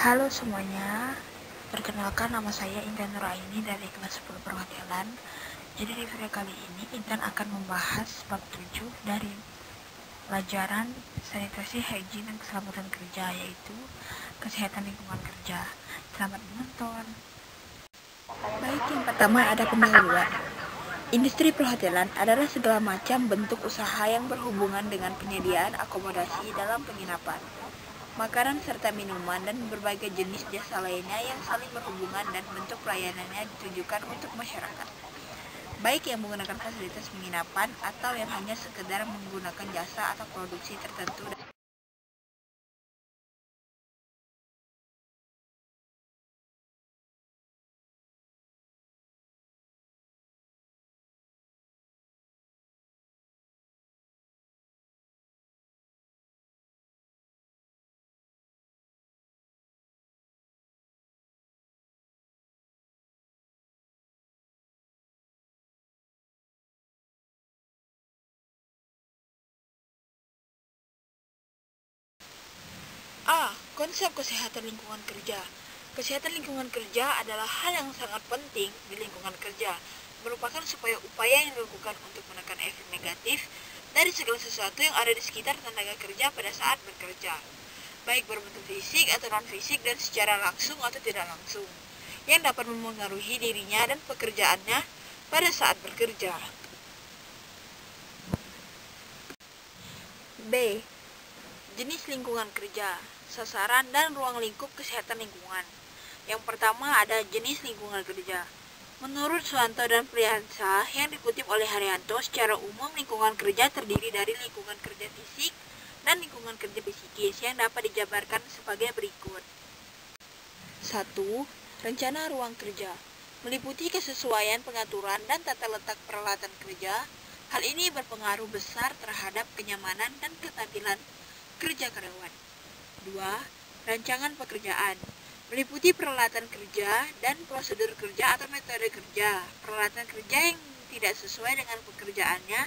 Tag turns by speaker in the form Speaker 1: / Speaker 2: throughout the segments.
Speaker 1: Halo semuanya, perkenalkan nama saya Intan Nuraini dari kelas 10 Perhotelan. Jadi di video kali ini Intan akan membahas bab 7 dari pelajaran sanitasi, hygiene, dan keselamatan kerja, yaitu kesehatan lingkungan kerja. Selamat menonton. Baik, yang pertama ada pendahuluan. Industri perhotelan adalah segala macam bentuk usaha yang berhubungan dengan penyediaan akomodasi dalam penginapan, makanan serta minuman, dan berbagai jenis jasa lainnya yang saling berhubungan dan bentuk pelayanannya ditujukan untuk masyarakat, baik yang menggunakan fasilitas penginapan atau yang hanya sekedar menggunakan jasa atau produksi tertentu. A. Konsep kesehatan lingkungan kerja. Kesehatan lingkungan kerja adalah hal yang sangat penting di lingkungan kerja, merupakan upaya yang dilakukan untuk menekan efek negatif dari segala sesuatu yang ada di sekitar tenaga kerja pada saat bekerja, baik berbentuk fisik atau non-fisik dan secara langsung atau tidak langsung, yang dapat memengaruhi dirinya dan pekerjaannya pada saat bekerja. B. Jenis lingkungan kerja, sasaran, dan ruang lingkup kesehatan lingkungan. Yang pertama ada jenis lingkungan kerja. Menurut Suwanto dan Priyansa yang dikutip oleh Haryanto, secara umum lingkungan kerja terdiri dari lingkungan kerja fisik dan lingkungan kerja psikis yang dapat dijabarkan sebagai berikut. 1. Rencana ruang kerja meliputi kesesuaian pengaturan dan tata letak peralatan kerja. Hal ini berpengaruh besar terhadap kenyamanan dan keterampilan kerja karyawan. 2. Rancangan pekerjaan meliputi peralatan kerja dan prosedur kerja atau metode kerja. Peralatan kerja yang tidak sesuai dengan pekerjaannya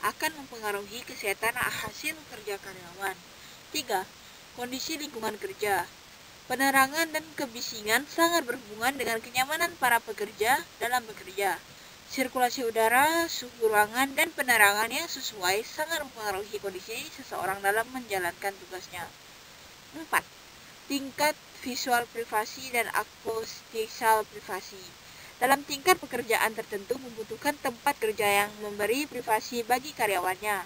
Speaker 1: akan mempengaruhi kesehatan hasil kerja karyawan. 3. Kondisi lingkungan kerja. Penerangan dan kebisingan sangat berhubungan dengan kenyamanan para pekerja dalam bekerja. Sirkulasi udara, suhu ruangan, dan penerangan yang sesuai sangat mempengaruhi kondisi seseorang dalam menjalankan tugasnya. 4. Tingkat visual privasi dan akustikal privasi. Dalam tingkat pekerjaan tertentu membutuhkan tempat kerja yang memberi privasi bagi karyawannya.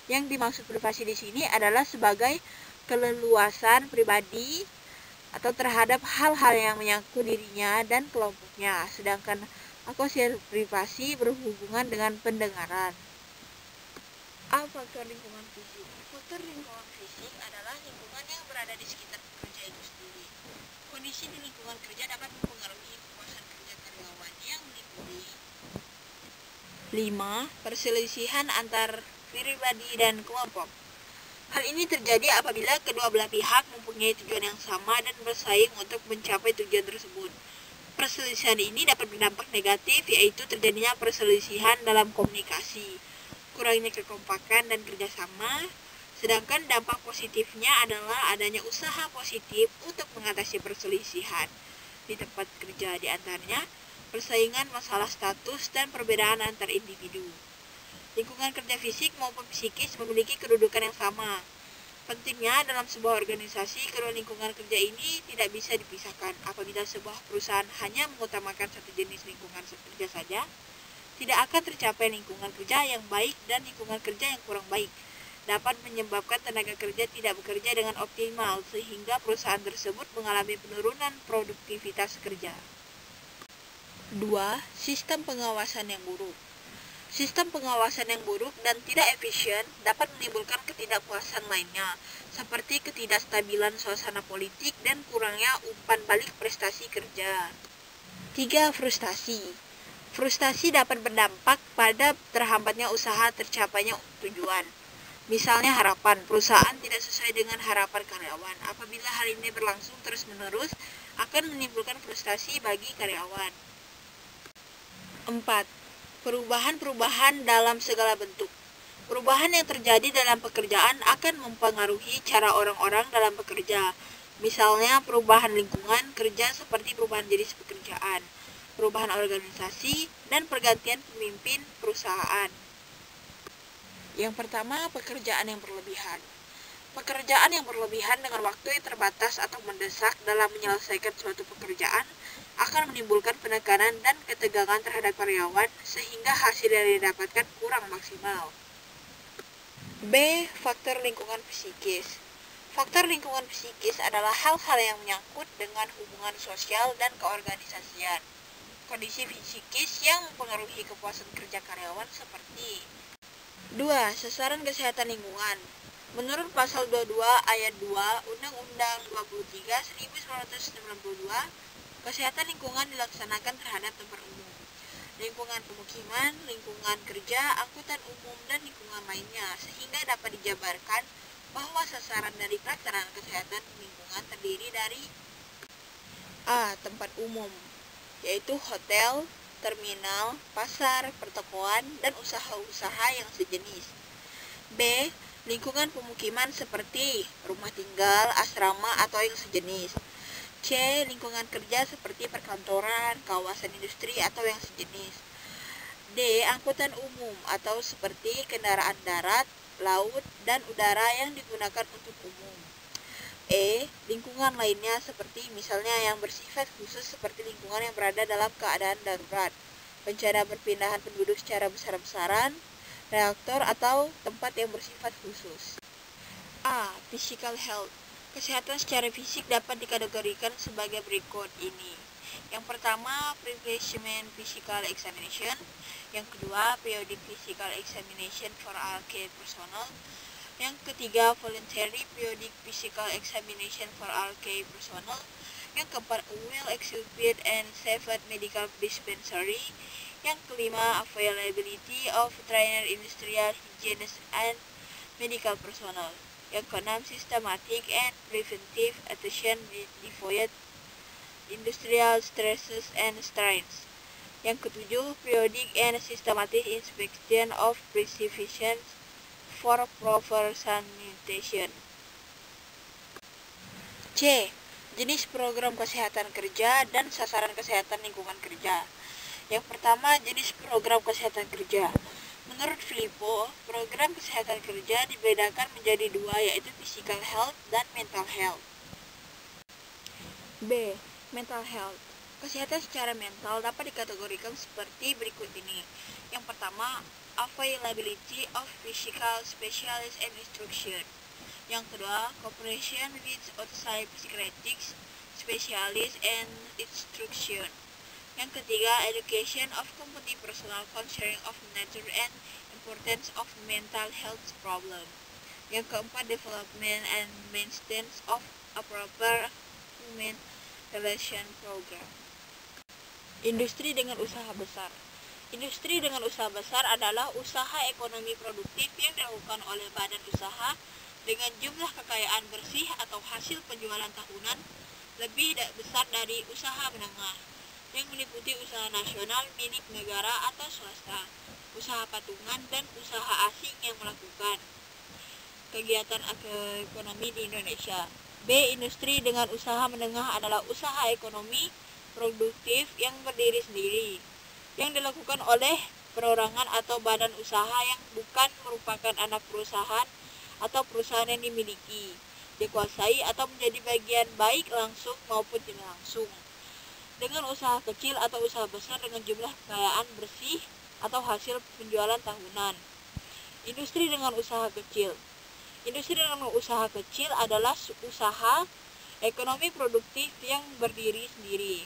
Speaker 1: Yang dimaksud privasi di sini adalah sebagai keleluasan pribadi atau terhadap hal-hal yang menyangkut dirinya dan kelompoknya, sedangkan akustikal privasi berhubungan dengan pendengaran. A. Faktor lingkungan fisik. Faktor lingkungan fisik adalah lingkungan yang berada di sekitar pekerja itu sendiri. Kondisi di lingkungan kerja dapat mempengaruhi kepuasan kerja karyawan yang meliputi 5. Perselisihan antar pribadi dan kelompok. Hal ini terjadi apabila kedua belah pihak mempunyai tujuan yang sama dan bersaing untuk mencapai tujuan tersebut. Perselisihan ini dapat berdampak negatif, yaitu terjadinya perselisihan dalam komunikasi, kurangnya kekompakan dan kerjasama, sedangkan dampak positifnya adalah adanya usaha positif untuk mengatasi perselisihan di tempat kerja, di antaranya persaingan, masalah status, dan perbedaan antar individu. Lingkungan kerja fisik maupun psikis memiliki kedudukan yang sama. Pentingnya dalam sebuah organisasi, kedua lingkungan kerja ini tidak bisa dipisahkan. Apabila sebuah perusahaan hanya mengutamakan satu jenis lingkungan kerja saja, tidak akan tercapai lingkungan kerja yang baik, dan lingkungan kerja yang kurang baik dapat menyebabkan tenaga kerja tidak bekerja dengan optimal, sehingga perusahaan tersebut mengalami penurunan produktivitas kerja. 2. Sistem pengawasan yang buruk. Sistem pengawasan yang buruk dan tidak efisien dapat menimbulkan ketidakpuasan lainnya, seperti ketidakstabilan suasana politik dan kurangnya umpan balik prestasi kerja. 3. Frustasi. Frustasi dapat berdampak pada terhambatnya usaha tercapainya tujuan. Misalnya harapan perusahaan tidak sesuai dengan harapan karyawan. Apabila hal ini berlangsung terus-menerus, akan menimbulkan frustasi bagi karyawan. 4. Perubahan-perubahan dalam segala bentuk. Perubahan yang terjadi dalam pekerjaan akan mempengaruhi cara orang-orang dalam bekerja. Misalnya perubahan lingkungan kerja seperti perubahan jenis pekerjaan, perubahan organisasi, dan pergantian pemimpin perusahaan. Yang pertama, pekerjaan yang berlebihan. Pekerjaan yang berlebihan dengan waktu yang terbatas atau mendesak dalam menyelesaikan suatu pekerjaan akan menimbulkan penekanan dan ketegangan terhadap karyawan sehingga hasil yang didapatkan kurang maksimal. B. Faktor lingkungan psikis. Faktor lingkungan psikis adalah hal-hal yang menyangkut dengan hubungan sosial dan keorganisasian. Kondisi psikis yang mempengaruhi kepuasan kerja karyawan seperti 2. Sasaran kesehatan lingkungan. Menurut pasal 22 ayat 2 Undang-Undang 23/1992, kesehatan lingkungan dilaksanakan terhadap tempat umum, lingkungan pemukiman, lingkungan kerja, angkutan umum, dan lingkungan lainnya, sehingga dapat dijabarkan bahwa sasaran dari pelaksanaan kesehatan lingkungan terdiri dari A. Tempat umum, yaitu hotel, terminal, pasar, pertokoan, dan usaha-usaha yang sejenis. B. Lingkungan pemukiman seperti rumah tinggal, asrama, atau yang sejenis. C. Lingkungan kerja seperti perkantoran, kawasan industri, atau yang sejenis. D. Angkutan umum atau seperti kendaraan darat, laut, dan udara yang digunakan untuk umum. E. Lingkungan lainnya seperti misalnya yang bersifat khusus seperti lingkungan yang berada dalam keadaan darurat, bencana perpindahan penduduk secara besar-besaran, reaktor, atau tempat yang bersifat khusus. A. Physical health. Kesehatan secara fisik dapat dikategorikan sebagai berikut ini. Yang pertama, pre-placement physical examination. Yang kedua, periodic physical examination for all key personnel. Yang ketiga, voluntary periodic physical examination for all key personnel. Yang keempat, well-equipped and safe medical dispensary. Yang kelima, availability of trained industrial hygienists and medical personnel. Yang keenam, systematic and preventive attention devoid industrial stresses and strains. Yang ketujuh, periodic and systematic inspection of precipitation for proper sanitation. C. Jenis program kesehatan kerja dan sasaran kesehatan lingkungan kerja. Yang pertama, jenis program kesehatan kerja. Menurut Filippo, program kesehatan kerja dibedakan menjadi dua, yaitu physical health dan mental health. B. Mental health. Kesehatan secara mental dapat dikategorikan seperti berikut ini. Yang pertama, availability of physical specialist and instruction. Yang kedua, cooperation with outside psychiatric specialist and instruction. Yang ketiga, education of competent personnel concerning of nature and importance of mental health problem. Yang keempat, development and maintenance of a proper human relation program. Industri dengan usaha besar. Industri dengan usaha besar adalah usaha ekonomi produktif yang dilakukan oleh badan usaha dengan jumlah kekayaan bersih atau hasil penjualan tahunan lebih besar dari usaha menengah, yang meliputi usaha nasional milik negara atau swasta, usaha patungan, dan usaha asing yang melakukan kegiatan ekonomi di Indonesia. B. Industri dengan usaha menengah adalah usaha ekonomi produktif yang berdiri sendiri, yang dilakukan oleh perorangan atau badan usaha yang bukan merupakan anak perusahaan atau perusahaan yang dimiliki, dikuasai, atau menjadi bagian baik langsung maupun tidak langsung. Dengan usaha kecil atau usaha besar dengan jumlah kekayaan bersih atau hasil penjualan tahunan. Industri dengan usaha kecil. Industri dengan usaha kecil adalah usaha ekonomi produktif yang berdiri sendiri,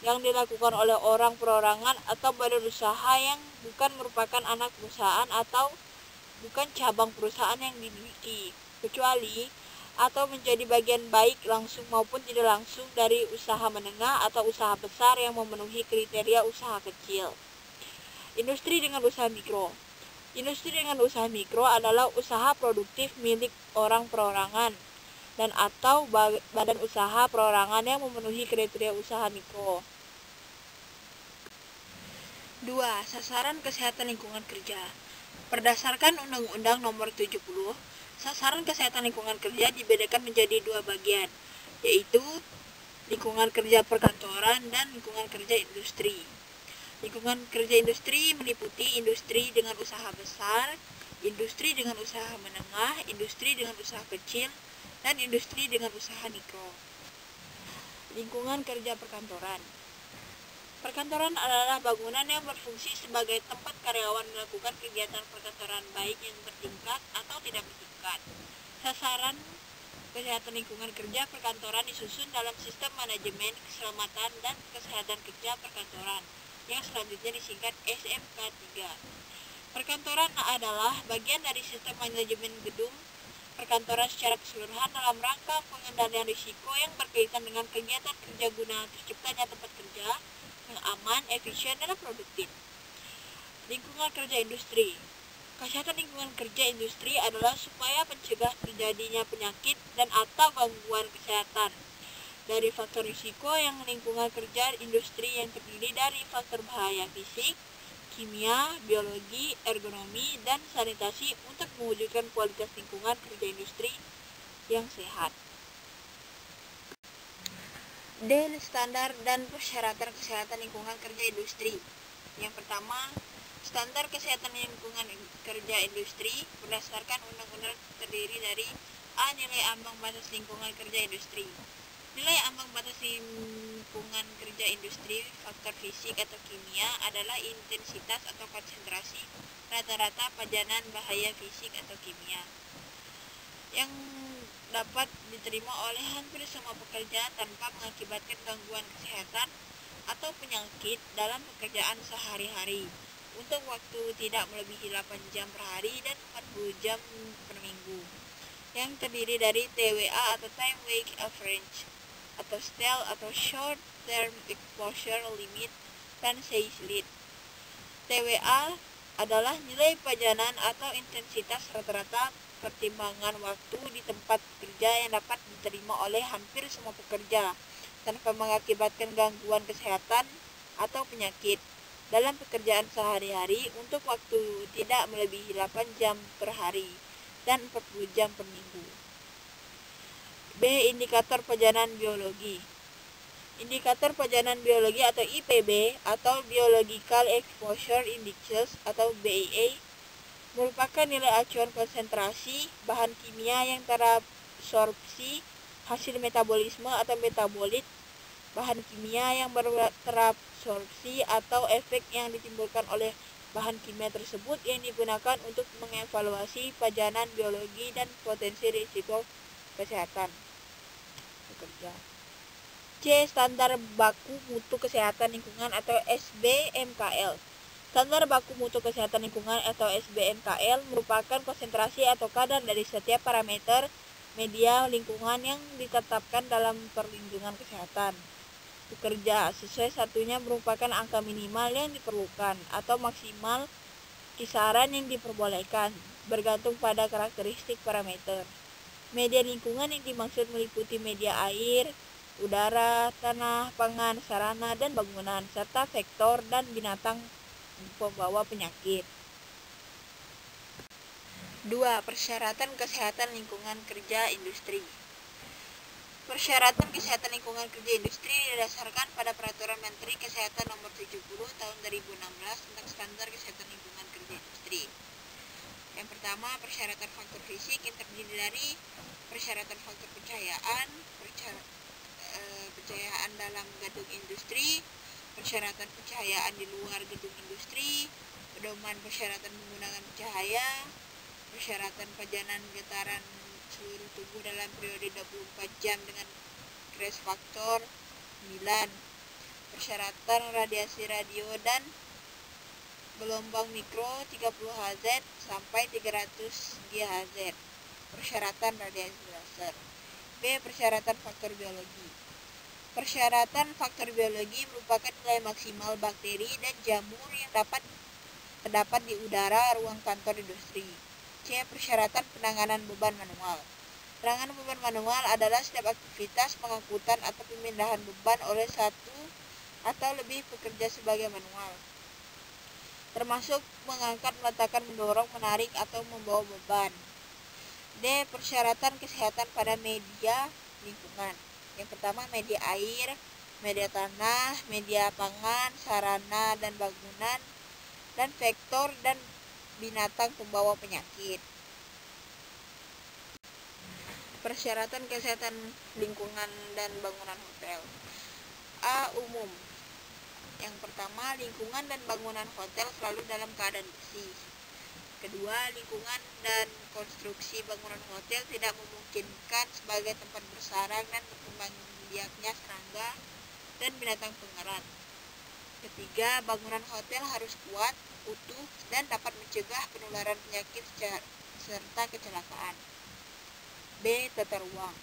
Speaker 1: yang dilakukan oleh orang perorangan atau badan usaha yang bukan merupakan anak perusahaan atau bukan cabang perusahaan yang dimiliki, kecuali atau menjadi bagian baik langsung maupun tidak langsung dari usaha menengah atau usaha besar yang memenuhi kriteria usaha kecil. Industri dengan usaha mikro. Industri dengan usaha mikro adalah usaha produktif milik orang perorangan dan atau badan usaha perorangan yang memenuhi kriteria usaha mikro. 2. Sasaran kesehatan lingkungan kerja. Berdasarkan Undang-Undang Nomor 70, sasaran kesehatan lingkungan kerja dibedakan menjadi dua bagian, yaitu lingkungan kerja perkantoran dan lingkungan kerja industri. Lingkungan kerja industri meliputi industri dengan usaha besar, industri dengan usaha menengah, industri dengan usaha kecil, dan industri dengan usaha mikro. Lingkungan kerja perkantoran. Perkantoran adalah bangunan yang berfungsi sebagai tempat karyawan melakukan kegiatan perkantoran baik yang bertingkat atau tidak bertingkat. Sasaran kesehatan lingkungan kerja perkantoran disusun dalam sistem manajemen keselamatan dan kesehatan kerja perkantoran yang selanjutnya disingkat SMK 3. Perkantoran adalah bagian dari sistem manajemen gedung perkantoran secara keseluruhan dalam rangka pengendalian risiko yang berkaitan dengan kegiatan kerja guna terciptanya tempat kerja yang aman, efisien, dan produktif. Lingkungan kerja industri. Kesehatan lingkungan kerja industri adalah supaya mencegah terjadinya penyakit dan atau gangguan kesehatan dari faktor risiko yang lingkungan kerja industri yang terdiri dari faktor bahaya fisik, kimia, biologi, ergonomi, dan sanitasi untuk mewujudkan kualitas lingkungan kerja industri yang sehat. D. Standar dan persyaratan kesehatan lingkungan kerja industri. Yang pertama, standar kesehatan lingkungan kerja industri berdasarkan undang-undang terdiri dari A. Nilai ambang batas lingkungan kerja industri. Nilai ambang batas lingkungan kerja industri faktor fisik atau kimia adalah intensitas atau konsentrasi rata-rata pajanan bahaya fisik atau kimia yang dapat diterima oleh hampir semua pekerja tanpa mengakibatkan gangguan kesehatan atau penyakit dalam pekerjaan sehari-hari untuk waktu tidak melebihi 8 jam per hari dan 40 jam per minggu, yang terdiri dari TWA atau Time Wake Average atau STEL atau Short Term Exposure Limit dan SEISLIT. TWA adalah nilai pajanan atau intensitas rata-rata pertimbangan waktu di tempat kerja yang dapat diterima oleh hampir semua pekerja tanpa mengakibatkan gangguan kesehatan atau penyakit dalam pekerjaan sehari-hari untuk waktu tidak melebihi 8 jam per hari dan 40 jam per minggu. B. Indikator pajanan biologi. Indikator pajanan biologi atau IPB atau Biological Exposure Indexes atau BIA merupakan nilai acuan konsentrasi bahan kimia yang terabsorpsi hasil metabolisme atau metabolit bahan kimia yang terabsorpsi atau efek yang ditimbulkan oleh bahan kimia tersebut yang digunakan untuk mengevaluasi pajanan biologi dan potensi risiko kesehatan pekerja. C. Standar baku mutu kesehatan lingkungan atau SBMKL. Standar baku mutu kesehatan lingkungan atau SBMKL merupakan konsentrasi atau kadar dari setiap parameter media lingkungan yang ditetapkan dalam perlindungan kesehatan pekerja. Sesuai satunya merupakan angka minimal yang diperlukan atau maksimal kisaran yang diperbolehkan bergantung pada karakteristik parameter. Media lingkungan yang dimaksud meliputi media air, udara, tanah, pangan, sarana, dan bangunan, serta vektor dan binatang pembawa penyakit. 2. Persyaratan kesehatan lingkungan kerja industri. Persyaratan kesehatan lingkungan kerja industri didasarkan pada Peraturan Menteri Kesehatan Nomor 70 Tahun 2016 tentang standar kesehatan lingkungan kerja industri. Yang pertama, persyaratan faktor fisik yang terdiri dari persyaratan faktor pencahayaan, pencahayaan dalam gedung industri, persyaratan pencahayaan di luar gedung industri, pedoman persyaratan menggunakan cahaya, persyaratan pajanan getaran seluruh tubuh dalam periode 24 jam dengan Kress faktor 9, persyaratan radiasi radio dan gelombang mikro 30 Hz sampai 300 GHz, persyaratan radiasi laser. B. Persyaratan faktor biologi. Persyaratan faktor biologi merupakan nilai maksimal bakteri dan jamur yang terdapat di udara ruang kantor industri. C. Persyaratan penanganan beban manual. Penanganan beban manual adalah setiap aktivitas pengangkutan atau pemindahan beban oleh satu atau lebih pekerja sebagai manual, termasuk mengangkat, meletakkan, mendorong, menarik, atau membawa beban. D. Persyaratan kesehatan pada media lingkungan. Yang pertama media air, media tanah, media pangan, sarana dan bangunan, dan vektor dan binatang pembawa penyakit. Persyaratan kesehatan lingkungan dan bangunan hotel. A. Umum. Yang pertama, lingkungan dan bangunan hotel selalu dalam keadaan bersih. Kedua, lingkungan dan konstruksi bangunan hotel tidak memungkinkan sebagai tempat bersarang dan berkembang biaknya serangga dan binatang pengerat. Ketiga, bangunan hotel harus kuat, utuh, dan dapat mencegah penularan penyakit serta kecelakaan. B. Tata ruang.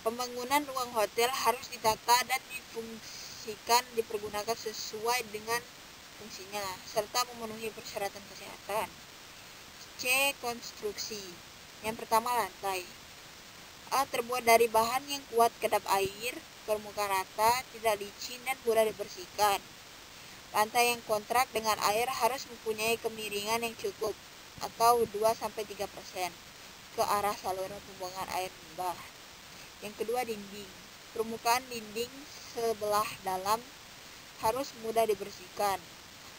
Speaker 1: Pembangunan ruang hotel harus ditata dan dipergunakan sesuai dengan fungsinya, serta memenuhi persyaratan kesehatan. C. Konstruksi. Yang pertama, lantai. A. Terbuat dari bahan yang kuat kedap air, permukaan rata, tidak licin, dan mudah dibersihkan. Lantai yang kontrak dengan air harus mempunyai kemiringan yang cukup, atau 2-3% ke arah saluran pembuangan air limbah. Yang kedua, dinding. Permukaan dinding sebelah dalam harus mudah dibersihkan.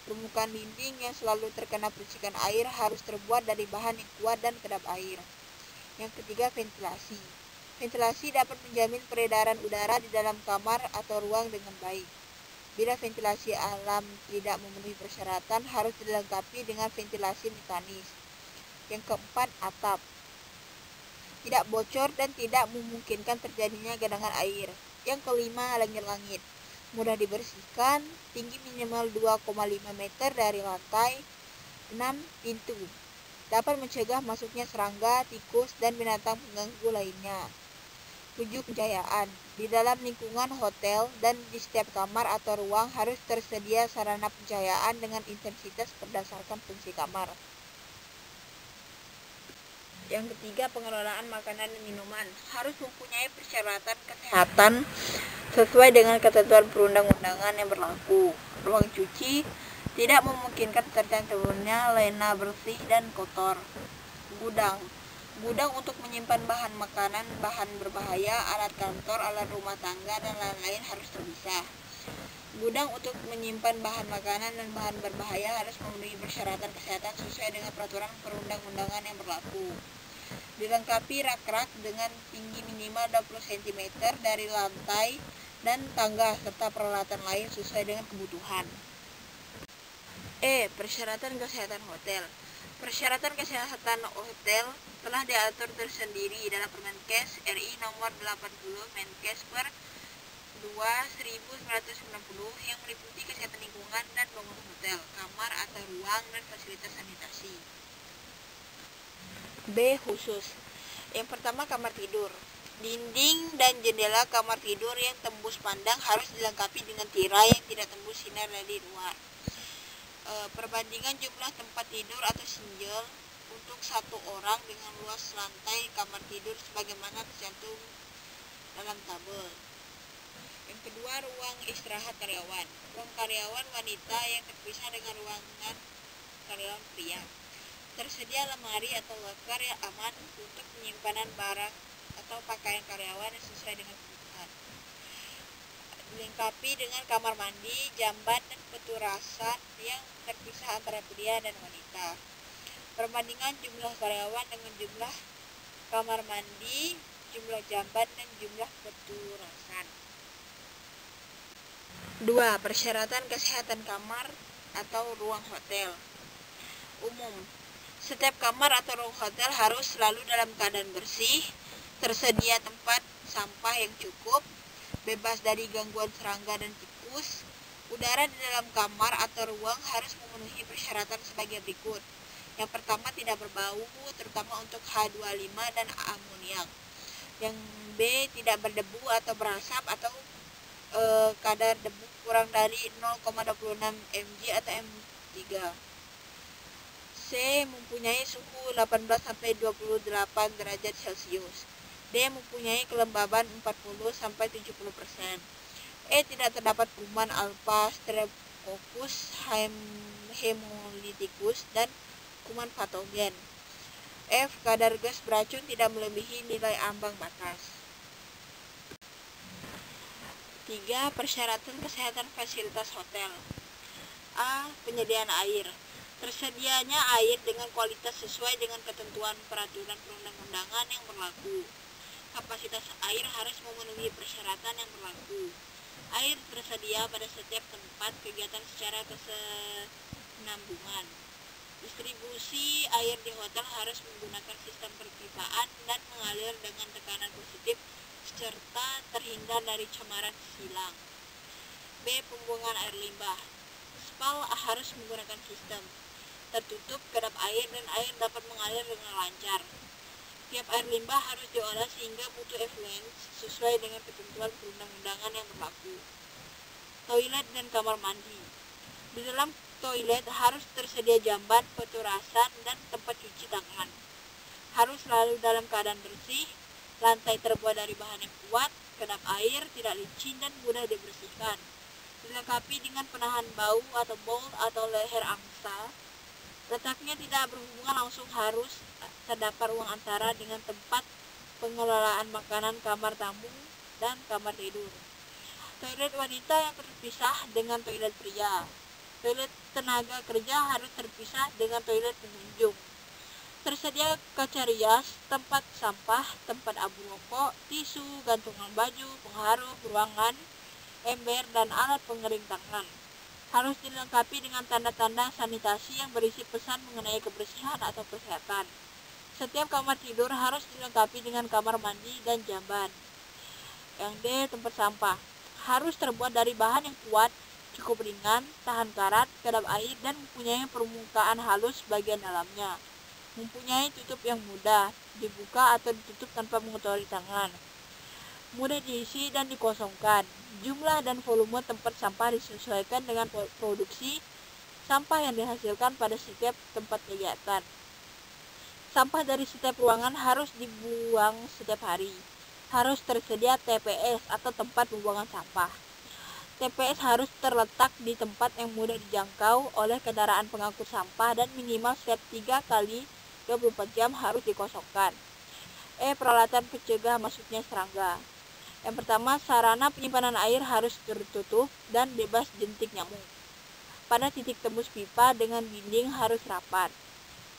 Speaker 1: Permukaan dinding yang selalu terkena percikan air harus terbuat dari bahan yang kuat dan kedap air. Yang ketiga, ventilasi. Ventilasi dapat menjamin peredaran udara di dalam kamar atau ruang dengan baik. Bila ventilasi alam tidak memenuhi persyaratan, harus dilengkapi dengan ventilasi mekanis. Yang keempat, atap. Tidak bocor dan tidak memungkinkan terjadinya genangan air. Yang kelima, langit-langit. Mudah dibersihkan, tinggi minimal 2,5 meter dari lantai. 6. Pintu. Dapat mencegah masuknya serangga, tikus, dan binatang pengganggu lainnya. 7. Pencahayaan. Di dalam lingkungan hotel dan di setiap kamar atau ruang harus tersedia sarana pencahayaan dengan intensitas berdasarkan fungsi kamar. Yang ketiga, pengelolaan makanan dan minuman harus mempunyai persyaratan kesehatan sesuai dengan ketentuan perundang-undangan yang berlaku. Ruang cuci tidak memungkinkan tercantumnya lena bersih dan kotor. Gudang untuk menyimpan bahan makanan, bahan berbahaya, alat kantor, alat rumah tangga, dan lain-lain harus terpisah. Gudang untuk menyimpan bahan makanan dan bahan berbahaya harus memenuhi persyaratan kesehatan sesuai dengan peraturan perundang-undangan yang berlaku. Dilengkapi rak-rak dengan tinggi minimal 20 cm dari lantai dan tangga serta peralatan lain sesuai dengan kebutuhan. E. Persyaratan kesehatan hotel. Persyaratan kesehatan hotel telah diatur tersendiri dalam Permenkes RI nomor 80 Menkes per 2.1990 yang meliputi kesehatan lingkungan dan bangunan hotel, kamar atau ruang, dan fasilitas sanitasi. B. Khusus. Yang pertama, kamar tidur. Dinding dan jendela kamar tidur yang tembus pandang harus dilengkapi dengan tirai yang tidak tembus sinar dari luar. Perbandingan jumlah tempat tidur atau single untuk satu orang dengan luas lantai kamar tidur sebagaimana tercantum dalam tabel. Yang kedua, ruang istirahat karyawan. Ruang karyawan wanita yang terpisah dengan ruangan karyawan pria. Tersedia lemari atau loker yang aman untuk penyimpanan barang atau pakaian karyawan yang sesuai dengan kebutuhan. Dilengkapi dengan kamar mandi, jamban, dan peturasan yang terpisah antara pria dan wanita. Perbandingan jumlah karyawan dengan jumlah kamar mandi, jumlah jamban, dan jumlah peturasan. 2. Persyaratan kesehatan kamar atau ruang hotel. Umum. Setiap kamar atau ruang hotel harus selalu dalam keadaan bersih, tersedia tempat sampah yang cukup, bebas dari gangguan serangga dan tikus. Udara di dalam kamar atau ruang harus memenuhi persyaratan sebagai berikut. Yang pertama, tidak berbau, terutama untuk H2O5 dan amoniak. Yang B, tidak berdebu atau berasap atau kadar debu kurang dari 0,26 mg atau M3. C. Mempunyai suhu 18-28 derajat Celcius. D. Mempunyai kelembaban 40-70%. E. Tidak terdapat kuman alpha, streptococcus, hemolyticus, dan kuman patogen. F. Kadar gas beracun tidak melebihi nilai ambang batas. 3. Persyaratan kesehatan fasilitas hotel. A. Penyediaan air. Tersedianya air dengan kualitas sesuai dengan ketentuan peraturan perundang-undangan yang berlaku. Kapasitas air harus memenuhi persyaratan yang berlaku. Air tersedia pada setiap tempat kegiatan secara kesinambungan. Distribusi air di hotel harus menggunakan sistem perpipaan dan mengalir dengan tekanan positif serta terhindar dari cemaran silang. B. Pembuangan air limbah. SPAL harus menggunakan sistem tertutup kedap air dan air dapat mengalir dengan lancar. Tiap air limbah harus diolah sehingga mutu efluent sesuai dengan ketentuan perundang-undangan yang berlaku. Toilet dan kamar mandi. Di dalam toilet harus tersedia jamban, peturasan, dan tempat cuci tangan. Harus selalu dalam keadaan bersih, lantai terbuat dari bahan yang kuat, kedap air tidak licin dan mudah dibersihkan. Dilengkapi dengan penahan bau atau bolt atau leher angsa. Letaknya tidak berhubungan langsung, harus terdapat ruang antara dengan tempat pengelolaan makanan, kamar tamu, dan kamar tidur. Toilet wanita yang terpisah dengan toilet pria. Toilet tenaga kerja harus terpisah dengan toilet pengunjung. Tersedia kaca rias, tempat sampah, tempat abu rokok, tisu, gantungan baju, pengharum ruangan, ember, dan alat pengering tangan. Harus dilengkapi dengan tanda-tanda sanitasi yang berisi pesan mengenai kebersihan atau kesehatan. Setiap kamar tidur harus dilengkapi dengan kamar mandi dan jamban. Yang D. Tempat sampah. Harus terbuat dari bahan yang kuat, cukup ringan, tahan karat, kedap air, dan mempunyai permukaan halus bagian dalamnya. Mempunyai tutup yang mudah dibuka atau ditutup tanpa mengotori tangan. Mudah diisi dan dikosongkan. Jumlah dan volume tempat sampah disesuaikan dengan produksi sampah yang dihasilkan pada setiap tempat kegiatan. Sampah dari setiap ruangan harus dibuang setiap hari. Harus tersedia TPS atau tempat pembuangan sampah. TPS harus terletak di tempat yang mudah dijangkau oleh kendaraan pengangkut sampah dan minimal setiap 3 kali 24 jam harus dikosongkan. E. Peralatan pencegah masuknya serangga. Yang pertama, sarana penyimpanan air harus tertutup dan bebas jentik nyamuk. Pada titik tembus pipa dengan dinding harus rapat.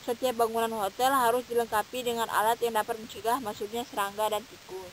Speaker 1: Setiap bangunan hotel harus dilengkapi dengan alat yang dapat mencegah masuknya serangga dan tikus.